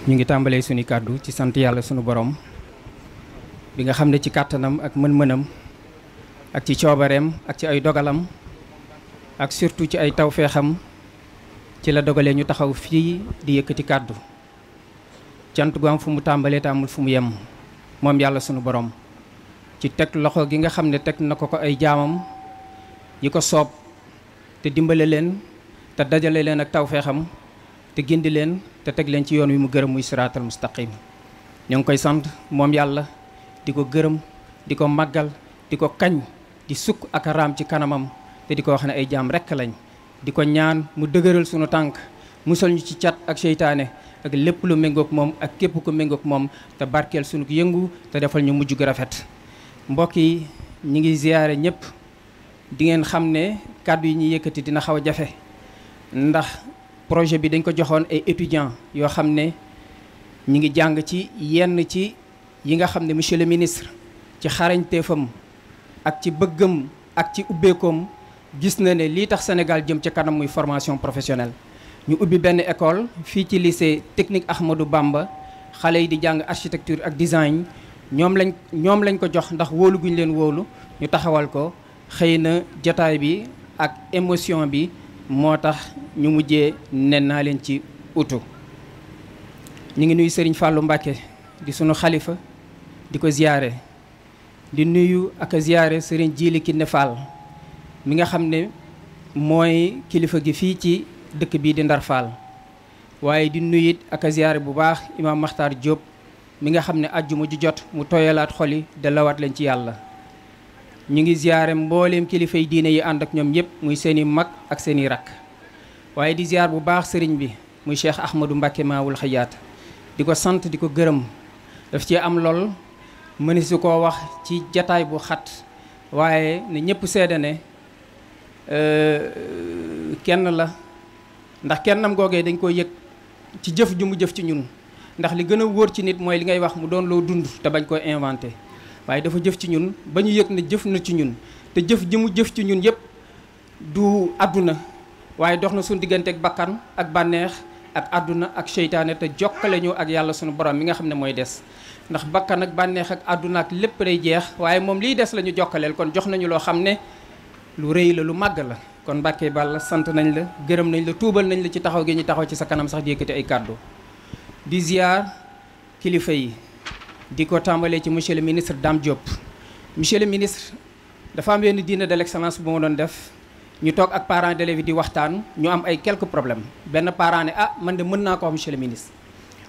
ñu ngi tàmbalee suñu kàddu ci sant yàlla sunu borom bi nga xam ne ci kàttanam ak mën-mënam ak ci coobareem ak ci ay dogalam ak surtout ci ay tawfeexam ci la dogalee ñu taxaw fii di yëkkati kàddu cant gu am fu mu tàmbalee te amul fu mu yem moom yàlla sunu borom ci teg loxo gi nga xam ne teg na ko ay jaamam yi ko soob te dimbale leen te dajale leen ak tawfeexam te gindi leen te teg leen ci yoon wi mu gërëm muy siraatal mustaqim ñoo ngi koy sant moom yàlla di ko gërëm di ko màggal di ko kañ di sukk ak raam ci kanamam te di ko wax ne ay jaam rekk lañ di ko ñaan mu dëgëral sunu tànk musal ñu ci cat ak seytaane ak lépp lu méngoog moom ak képp ku méngoog moom te barkeel sunu yëngu te defal ñu mujj gu rafet. mbokk yi ñi ngi ziyaare ñëpp di ngeen xam ne kàddu yi ñuy yëkkati dina xaw a jafe ndax projet bi dañ ko joxoon ay étudiants yoo xam ne ñi ngi jàng ci yenn ci yi nga xam ne monsieur le ministre ci xarañteefam ak ci bëggam ak ci ubbeekoom gis na ne lii tax Sénégal jëm ca kanam muy formation professionnelle. ñu ubbi benn école fii ci lycée technique Ahmadou Bamba xale yi di jàng architecture ak design ñoom lañ ko jox ndax wóolu guñ leen wóolu ñu taxawal ko xëy na jotaay bi ak émotion bi moo tax ñu mujjee nen naa leen ci utu. ñu ngi nuyu Serigne Fallou Mbacké di sunu xalifa di ko ziyaare di nuyu ak a ziyaare Serigne Djili Kiné Fall mi nga xam ne mooy kilifa gi fii ci dëkk bii di Ndar Fall waaye di nuyit ak a ziyaare bu baax Imam Makhtar Diop mi nga xam ne àjjuma ju jot mu tooyalaat xol yi delawaat leen ci yàlla. ñu ngi ziyaare mbooleem kilifa yi diine yi ànd ak ñoom ñëpp muy seeni mag ak seeni rakk waaye di ziyaar bu baax sëriñ bi muy Cheikh Ahmadou Mbacké Maawul Xayaat di ko sant di ko gërëm daf ci am lool mëni su koo wax ci jataay bu xat waaye ne ñëpp seede ne kenn la ndax kennam googee dañ koy yëg ci jëf ju mu jëf ci ñun ndax li gën a wóor ci nit mooy li ngay wax mu doon loo dund te bañ koy inventé waaye dafa jëf ci ñun ba ñu yëg ne jëf na ci ñun te jëf ji mu jëf ci ñun yëpp du àdduna waaye dox na suñu diggante ak bakkan ak bànneex ak àdduna ak seytaane te jokkale ñu ak yàlla sunu borom mi nga xam ne mooy des ndax bakkan ak bànneex ak àdduna ak lépp day jeex waaye moom liy des la ñu jokkaleel kon jox nañu loo xam ne lu rëy la lu màgg la. kon Mbacké Balla sant nañ la gërëm nañ la tuubal nañ la ci taxaw gi ñu taxaw ci sa kanam sax di yëkkati ay kàddu di ziar kilifa yi di ko tàmbalee ci monsieur le ministre Dame Diop. monsieur le ministre dafa am benn dîner de l'excellence bu ma doon def ñu toog ak parents d'élèves di waxtaan ñu am ay quelques problèmes benn parent ne man de mën naa ko wax monsieur le ministre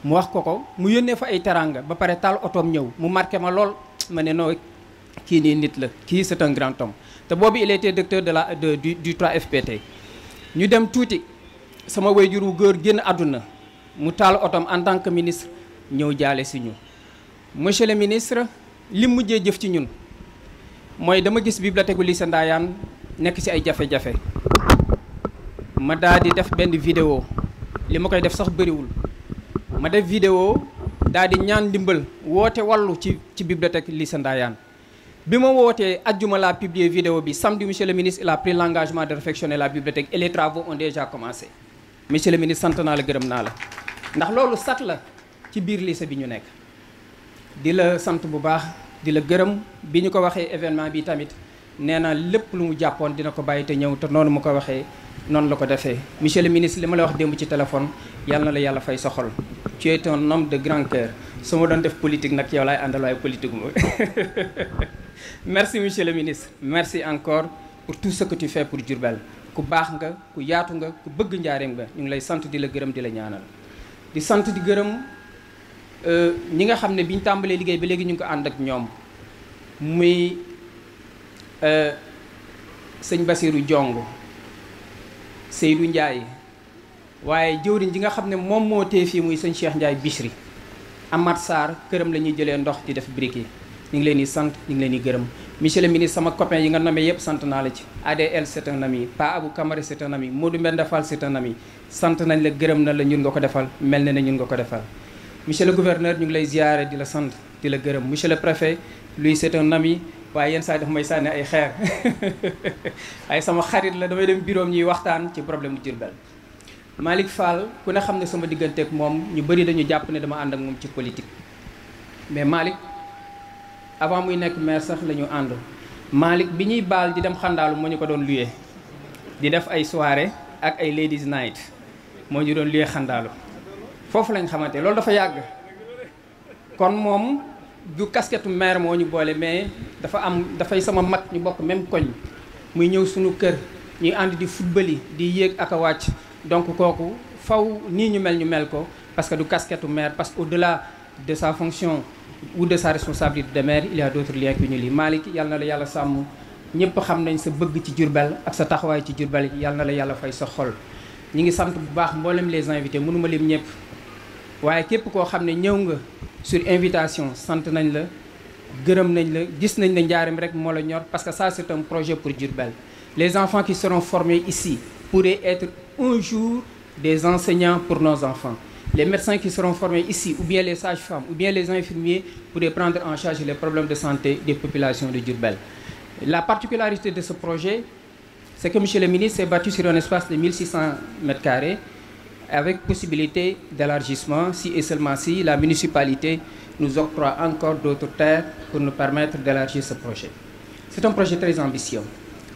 mu wax ko mu yónnee fa ay teranga ba pare taal otoom ñëw mu marqué ma lool ma ne noo kii nii nit la kii c'est un grand homme te boobu il était directeur du 3FPT. ñu dem tuuti sama waajur wu góor génn àdduna mu taal otoom en tant que ministre ñëw jaale si ñu. monsieur le ministre li mujjee jëf ci ñun mooy dama gis bibliothèque gu lycée Ndayane nekk ci ay jafe-jafe ma daal di def benn vidéo li ma koy def sax bëriwul ma def vidéo daal di ñaan ndimbal woote wallu ci bibliothèque lycée Ndayane bi ma wootee ajjuma laa publier vidéo bi samedi monsieur le ministre il a pris l'engagement de réfectionner la bibliothèque et les travaux ont déjà commencé. monsieur le ministre sant naa la gërëm naa la ndax loolu sat la ci biir lycée bi ñu nekk. di la sant bu baax di la gërëm bi ñu ko waxee événement bi tamit nee na lépp lu mu jàppoon dina ko bàyyi te ñëw te noonu mu ko waxee noonu la ko defee. monsieur le ministre li ma la wax démb ci téléphone yàlla na la yàlla fay soxol tu es un homme de grand cœur su ma doon def politique nag yow laay àndal waaye politique mo merci monsieur le ministre merci encore pour tout ce que tu fais pour Diourbel ku baax nga ku yaatu nga ku bëgg njaareem nga ñu ngi lay sant di la gërëm di la ñaanal di sant di gërëm ñi nga xam ne bi ñu tàmbalee liggéey ba léegi ñu ngi ko ànd ak ñoom muy sëñ Basirou Diong Seydou Ndiaye waaye jëwriñ ji nga xam ne moom moo tee fii muy sëñ Cheikh Ndiaye Bichri Amath Sarr këram la ñuy jëlee ndox di def briquet ñu ngi leen di sant ñu ngi leen di gërëm monsieur le ministre sama copain yi nga nommé yëpp sant naa la ci ADL c'est un ami Pa Abou Camara c'est un ami Modou Mbenda Fall c'est un ami sant nañ la gërëm na la ñun nga ko defal mel na ne ñun nga ko defal monsieur le gouverneur ñu ngi lay ziyaare di la sant di la gërëm monsieur le préfet lui c'est un ami waaye yenn saa yi dafa may sànni ay xeer waaye sama xarit la damay dem bureau ñuy waxtaan ci problème bu Diourbel Malick Fall ku ne xam ne sama diggante ak moom ñu bëri dañu jàpp ne dama ànd ak moom ci politique mais Malick avant muy nekk maire sax la ñu ànd. Malick bi ñuy baal di dem xandaalu moo ñu ko doon luyee di def ay soirée ak ay ladies night moo ñu doon luyee xandaalu foofu lañ xamante loolu dafa yàgg kon moom du casquette maire moo ñu boole mais dafay sama mag ñu bokk même koñ muy ñëw suñu kër ñuy ànd di football yi di yéeg ak a wàcc donc kooku faw nii ñu mel ko parce que du casquette maire parce que au-delà de sa fonction ou de sa responsabilité de maire il y a d'autres liens que ñu lii Malick yàlla na la yàlla sàmm ñëpp xam nañ sa bëgg ci Diourbel ak sa taxawaay ci Diourbel yàlla na la yàlla fay sa xol ñi ngi sant bu baax mboolem les invités mënuma lim ñëpp waaye képp koo xam ne ñëw nga sur invitation sant nañ la gërëm nañ la gis nañ ne Njaareem rek moo la ñor parce que ça c'est un projet pour Diourbel les enfants qui seront formés ici pourraient être un jour des enseignants pour nos enfants. Les médecins qui seront formés ici, ou bien les sages-femmes, ou bien les infirmiers, pourraient prendre en charge les problèmes de santé des populations de Diourbel. La particularité de ce projet, c'est que M. le ministre s'est battu sur un espace de 1600 m², avec possibilité d'élargissement, si et seulement si la municipalité nous octroie encore d'autres terres pour nous permettre d'élargir ce projet. C'est un projet très ambitieux.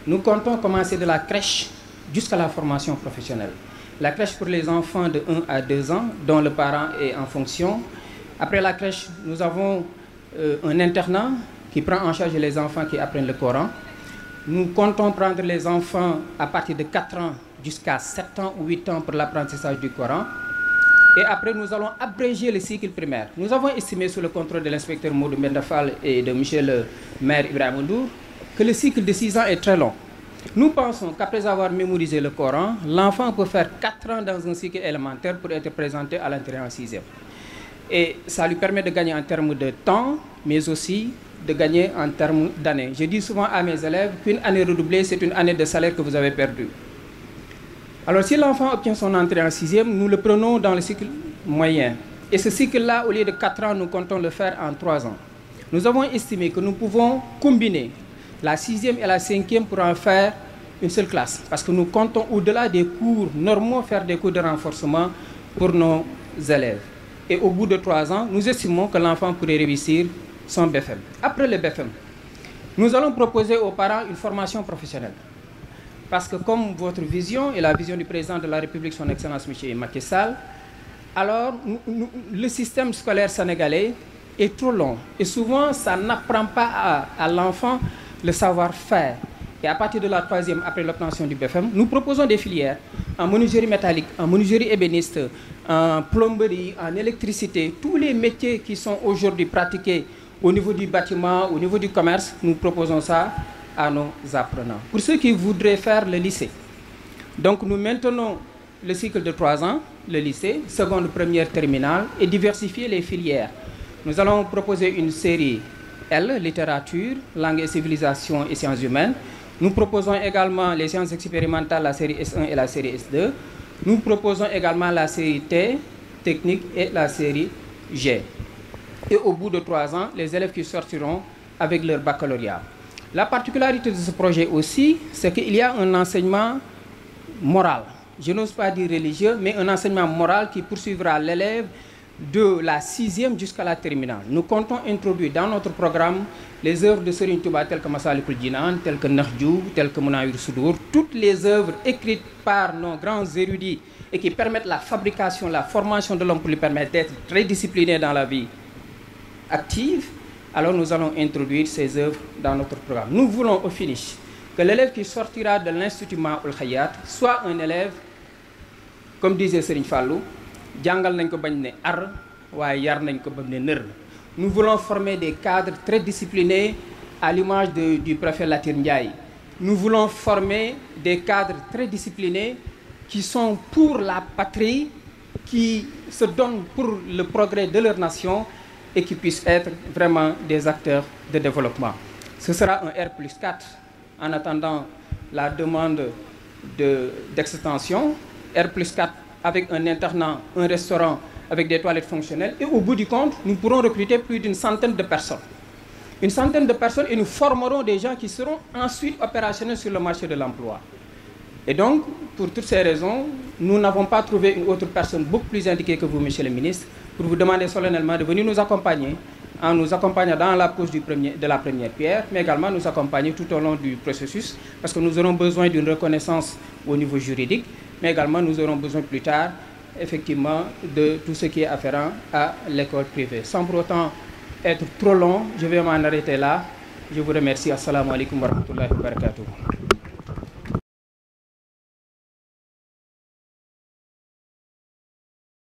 Nous comptons commencer de la crèche jusqu'à la formation professionnelle. La crèche pour les enfants de 1 à 2 ans, dont le parent est en fonction. Après la crèche, nous avons un internat qui prend en charge les enfants qui apprennent le Coran. Nous comptons prendre les enfants à partir de 4 ans jusqu'à 7 ans ou 8 ans pour l'apprentissage du Coran. Et après, nous allons abréger le cycle primaire. Nous avons estimé sous le contrôle de l'inspecteur Maudou Mbendafal et de M. le maire Ibrahim Ndour que le cycle de 6 ans est très long. Nous pensons qu'après avoir mémorisé le Coran, l'enfant peut faire 4 ans dans un cycle élémentaire pour être présenté à l'entrée en 6e. Et ça lui permet de gagner en termes de temps, mais aussi de gagner en termes d'années. Je dis souvent à mes élèves qu'une année redoublée, c'est une année de salaire que vous avez perdu. Alors si l'enfant obtient son entrée en 6e, nous le prenons dans le cycle moyen. Et ce cycle-là, au lieu de 4 ans, nous comptons le faire en 3 ans. Nous avons estimé que nous pouvons combiner la 6e et la 5e pour en faire une seule classe. Parce que nous comptons, au-delà des cours normaux, faire des cours de renforcement pour nos élèves. Et au bout de 3 ans, nous estimons que l'enfant pourrait réussir son BFM. Après le BFM, nous allons proposer aux parents une formation professionnelle. Parce que comme votre vision et la vision du président de la République, son Excellence M. Macky Sall, alors le système scolaire sénégalais est trop long. Et souvent, ça n'apprend pas à l'enfant le savoir-faire. Et à partir de la 3e, après l'obtention du BFM, nous proposons des filières en menuiserie métallique, en menuiserie ébéniste, en plomberie, en électricité. Tous les métiers qui sont aujourd'hui pratiqués au niveau du bâtiment, au niveau du commerce, nous proposons ça à nos apprenants. Pour ceux qui voudraient faire le lycée, donc nous maintenons le cycle de 3 ans, le lycée, seconde, première, terminale, et diversifier les filières. Nous allons proposer une série L, littérature, langue et civilisation et sciences humaines. Nous proposons également les sciences expérimentales, la série S1 et la série S2. Nous proposons également la série T, technique, et la série G. Et au bout de 3 ans, les élèves qui sortiront avec leur baccalauréat. La particularité de ce projet aussi, c'est qu'il y a un enseignement moral. Je n'ose pas dire religieux, mais un enseignement moral qui poursuivra l'élève de la 6e jusqu'à la terminale. Nous comptons introduire dans notre programme les œuvres de Serigne Touba telles que Massalikul Jinan, telles que Nahju, telles que Munawwirus Sudur, toutes les œuvres écrites par nos grands érudits et qui permettent la fabrication, la formation de l'homme pour lui permettre d'être très discipliné dans la vie active. Alors nous allons introduire ces œuvres dans notre programme. Nous voulons au finish que l'élève qui sortira de l'Institut Ma'ul Hayat soit un élève, comme disait Serigne Fallou, jàngal nañ ko bañ ne ar waaye yar nañ ko bañ ne nër. Nous voulons former des cadres très disciplinés à l'image du préfet Latir Ndiaye. Nous voulons former des cadres très disciplinés qui sont pour la patrie, qui se donnent pour le progrès de leur nation et qui puissent être vraiment des acteurs de développement. Ce sera un R+4 en attendant la demande d'extension. R+4 avec un internat, un restaurant, avec des toilettes fonctionnelles. Et au bout du compte, nous pourrons recruter plus d'une centaine de personnes. Une centaine de personnes et nous formerons des gens qui seront ensuite opérationnels sur le marché de l'emploi. Et donc, pour toutes ces raisons, nous n'avons pas trouvé une autre personne beaucoup plus indiquée que vous, Monsieur le ministre, pour vous demander solennellement de venir nous accompagner, en nous accompagnant dans la pose de la première pierre, mais également nous accompagner tout au long du processus, parce que nous aurons besoin d'une reconnaissance au niveau juridique, mais également nous aurons besoin plus tard, effectivement, de tout ce qui est afférent à l'école privée. Sans pour autant être trop long, je vais m'en arrêter là. Je vous remercie. Assalamu alaikum wa rahmatullahi wa barakatuh.